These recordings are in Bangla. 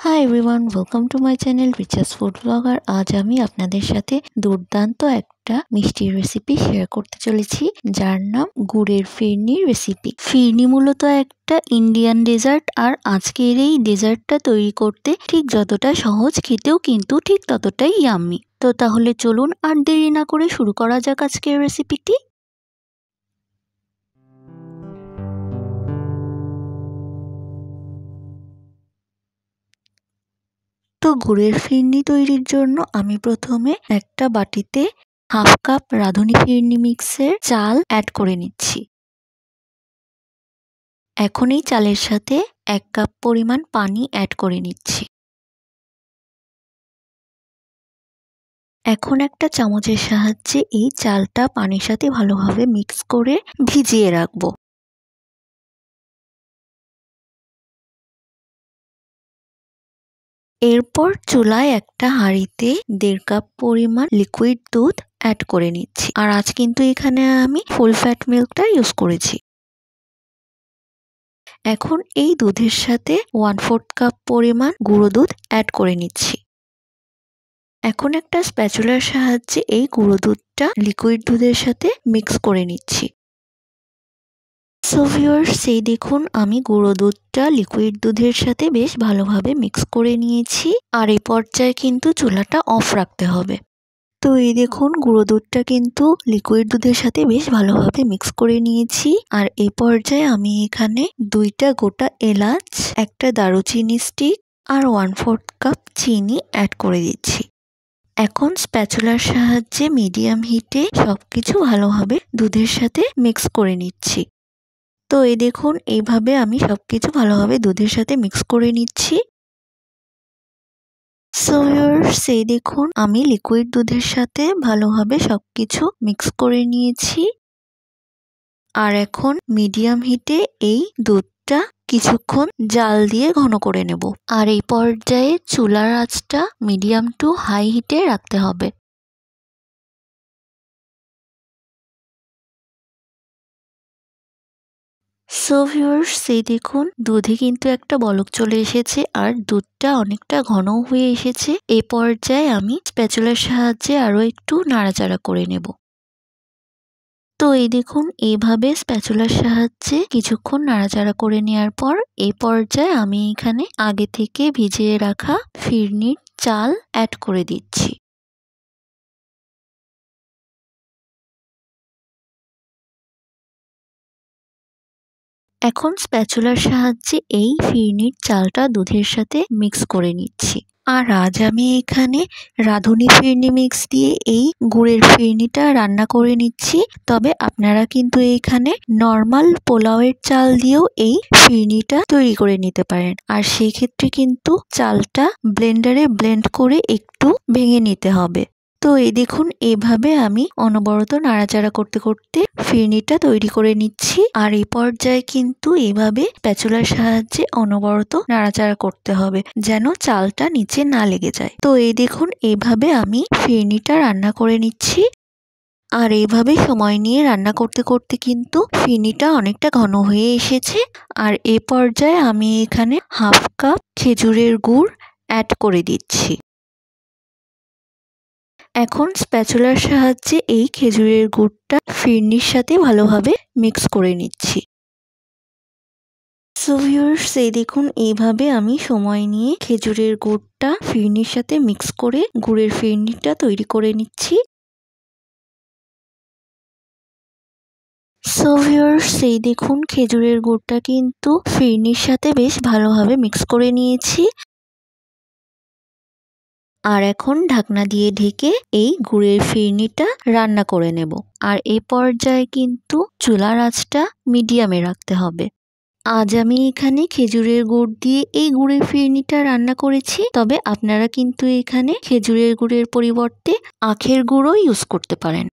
High everyone, welcome to my channel Richa's food blogger. আজ আমি আপনাদের সাথে দুর্দান্ত একটা মিষ্টির রেসিপি শেয়ার করতে চলেছি, যার নাম গুড়ের ফিরনির রেসিপি। ফিরনি মূলত একটা ইন্ডিয়ান ডেজার্ট, আর আজকের এই ডেজার্টটা তৈরি করতে ঠিক যতটা সহজ, খেতেও কিন্তু ঠিক ততটাই ইয়াম্মি। তো তাহলে চলুন আর দেরি না করে শুরু করা যাক আজকের রেসিপিটি। তো গুড়ের ফিরনি তৈরির জন্য আমি প্রথমে একটা বাটিতে হাফ কাপ রাঁধুনি ফিরনি মিক্সের চাল অ্যাড করে নিচ্ছি। এখন এই চালের সাথে 1 কাপ পরিমাণ পানি অ্যাড করে নিচ্ছি। এখন একটা চামচের সাহায্যে এই চালটা পানির সাথে ভালোভাবে মিক্স করে ভিজিয়ে রাখবো। এরপর চুলায় একটা হাঁড়িতে 1.5 কাপ পরিমাণ লিকুইড দুধ অ্যাড করে নিচ্ছি। আর আজ কিন্তু এখানে আমি ফুল ফ্যাট মিল্কটা ইউজ করেছি। এখন এই দুধের সাথে 1/4 কাপ পরিমাণ গুঁড়ো দুধ অ্যাড করে নিচ্ছি। এখন একটা স্প্যাচুলার সাহায্যে এই গুঁড়ো দুধটা লিকুইড দুধের সাথে মিক্স করে নিচ্ছি। সো ভিউয়ার্স, এই দেখুন আমি গুঁড়ো দুধটা লিকুইড দুধের সাথে বেশ ভালোভাবে মিক্স করে নিয়েছি। আর এই পর্যায়ে কিন্তু চুলাটা অফ রাখতে হবে। তো এই দেখুন গুঁড়ো দুধটা কিন্তু লিকুইড দুধের সাথে বেশ ভালোভাবে মিক্স করে নিয়েছি। আর এই পর্যায়ে আমি এখানে 2টা গোটা এলাচ, একটা দারুচিনি স্টিক আর 1/4 কাপ চিনি অ্যাড করে দিচ্ছি। এখন স্প্যাচুলার সাহায্যে মিডিয়াম হিটে সবকিছু ভালোভাবে দুধের সাথে মিক্স করে নিচ্ছি। তো এই দেখুন এইভাবে আমি সবকিছু ভালোভাবে দুধের সাথে মিক্স করে নিচ্ছি। সো ভিউয়ার্স, এই দেখুন আমি লিকুইড দুধের সাথে ভালোভাবে সবকিছু মিক্স করে নিয়েছি। আর এখন মিডিয়াম হিটে এই দুধটা কিছুক্ষণ জাল দিয়ে ঘন করে নেব। আর এই পর্যায়ে চুলার আঁচটা মিডিয়াম টু হাই হিটে রাখতে হবে। সো ভিউয়ার্স, এই দেখুন দুধে কিন্তু একটা বলক চলে এসেছে আর দুধটা অনেকটা ঘনও হয়ে এসেছে। এই পর্যায়ে আমি স্প্যাচুলার সাহায্যে আরো একটু নাড়াচাড়া করে নেব। তো এই দেখুন এইভাবে স্প্যাচুলার সাহায্যে কিছুক্ষণ নাড়াচাড়া করে নেওয়ার পর এই পর্যায়ে আমি এখানে আগে থেকে ভিজিয়ে রাখা ফিরনির চাল অ্যাড করে দিচ্ছি। এখন স্প্যাচুলার সাহায্যে এই ফিরনির চালটা দুধের সাথে মিক্স করে নিচ্ছি। আর আজ আমি এখানে রাঁধুনি ফিরনি মিক্স দিয়ে এই গুড়ের ফিরনিটা রান্না করে নিচ্ছি। তবে আপনারা কিন্তু এখানে নর্মাল পোলাওয়ের চাল দিয়েও এই ফিরনিটা তৈরি করে নিতে পারেন। আর সেই ক্ষেত্রে কিন্তু চালটা ব্লেন্ডারে ব্লেন্ড করে একটু ভেঙে নিতে হবে। তো এই দেখুন এভাবে আমি অনবরত নাড়াচাড়া করতে করতে ফিরনিটা তৈরি করে নিচ্ছি। আর এই পর্যায়ে কিন্তু এভাবে স্প্যাচুলার সাহায্যে অনবরত নাড়াচাড়া করতে হবে, যেন চালটা নিচে না লেগে যায়। তো এই দেখুন এইভাবে আমি ফিরনিটা রান্না করে নিচ্ছি। আর এইভাবে সময় নিয়ে রান্না করতে করতে কিন্তু ফিরনিটা অনেকটা ঘন হয়ে এসেছে। আর এ পর্যায়ে আমি এখানে হাফ কাপ খেজুরের গুড় অ্যাড করে দিচ্ছি। এখন স্প্যাচুলার সাহায্যে এই খেজুরের গুড়টা ফিরনির সাথে ভালোভাবে মিক্স করে নিচ্ছি। সো ভিউয়ার্স, এই দেখুন এইভাবে আমি সময় নিয়ে খেজুরের গুড়টা ফিরনির সাথে মিক্স করে গুড়ের ফিরনিটা তৈরি করে নিচ্ছি। সো ভিউয়ার্স, এই দেখুন খেজুরের গুড়টা কিন্তু ফিরনির সাথে বেশ ভালোভাবে মিক্স করে নিয়েছি। আর এখন ঢাকনা দিয়ে ঢেকে এই গুড়ের ফিরনিটা রান্না করে নেব। আর এই পর্যায়ে কিন্তু চুলার আঁচটা মিডিয়ামে রাখতে হবে। আজ আমি এখানে খেজুরের গুড় দিয়ে এই গুড়ের ফিরনিটা রান্না করেছি। তবে আপনারা কিন্তু এখানে খেজুরের গুড়ের পরিবর্তে আখের গুড়ও ইউজ করতে পারেন।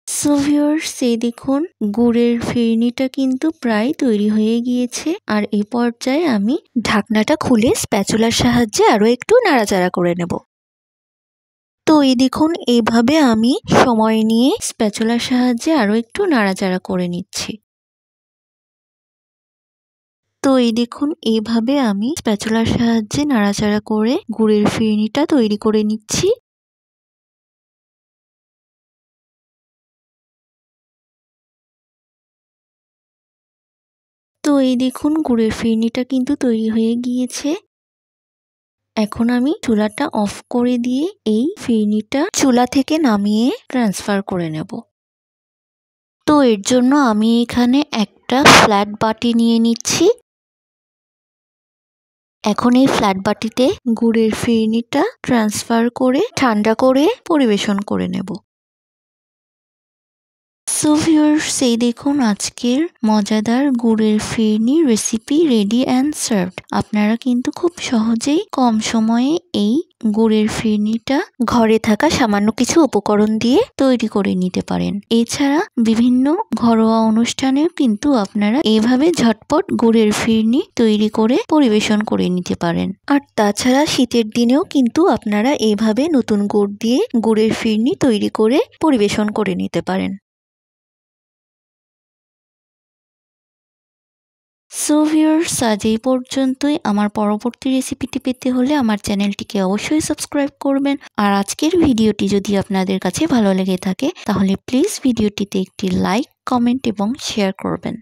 সো ভিউয়ার্স, এই দেখুন গুড়ের ফিরনিটা কিন্তু প্রায় তৈরি হয়ে গিয়েছে। আর এই পর্যায়ে আমি ঢাকনাটা খুলে স্প্যাচুলার সাহায্যে আরো একটু নাড়াচাড়া করে নেব। তো এই দেখুন এইভাবে আমি সময় নিয়ে স্প্যাচুলার সাহায্যে আরো একটু নাড়াচাড়া করে নিচ্ছি। তো এই দেখুন এইভাবে আমি স্প্যাচুলার সাহায্যে নাড়াচাড়া করে গুড়ের ফিরনিটা তৈরি করে নিচ্ছি। তো এই দেখুন গুড়ের ফিরনিটা কিন্তু তৈরি হয়ে গিয়েছে। এখন আমি চুলাটা অফ করে দিয়ে এই ফিরনিটা চুলা থেকে নামিয়ে ট্রান্সফার করে নেব। তো এর জন্য আমি এখানে একটা ফ্ল্যাট বাটি নিয়ে নিচ্ছি। এখন এই ফ্ল্যাট বাটিতে গুড়ের ফিরনিটা ট্রান্সফার করে ঠান্ডা করে পরিবেশন করে নেব। সো ভিউয়ার্স, এই দেখুন আজকের মজাদার গুড়ের ফিরনি রেসিপি রেডি অ্যান্ড সার্ভড। আপনারা কিন্তু খুব সহজেই কম সময়ে এই গুড়ের ফিরনিটা ঘরে থাকা সামান্য কিছু উপকরণ দিয়ে তৈরি করে নিতে পারেন। এছাড়া বিভিন্ন ঘরোয়া অনুষ্ঠানেও কিন্তু আপনারা এইভাবে ঝটপট গুড়ের ফিরনি তৈরি করে পরিবেশন করে নিতে পারেন। আর তাছাড়া শীতের দিনেও কিন্তু আপনারা এইভাবে নতুন গুড় দিয়ে গুড়ের ফিরনি তৈরি করে পরিবেশন করে নিতে পারেন। সো ভিউয়ার্স, আজ এই পর্যন্তই। আমার পরবর্তী রেসিপিটি পেতে হলে আমার চ্যানেলটিকে অবশ্যই সাবস্ক্রাইব করবেন। আর আজকের ভিডিওটি যদি আপনাদের কাছে ভালো লেগে থাকে তাহলে প্লিজ ভিডিওটিতে একটি লাইক, কমেন্ট এবং শেয়ার করবেন।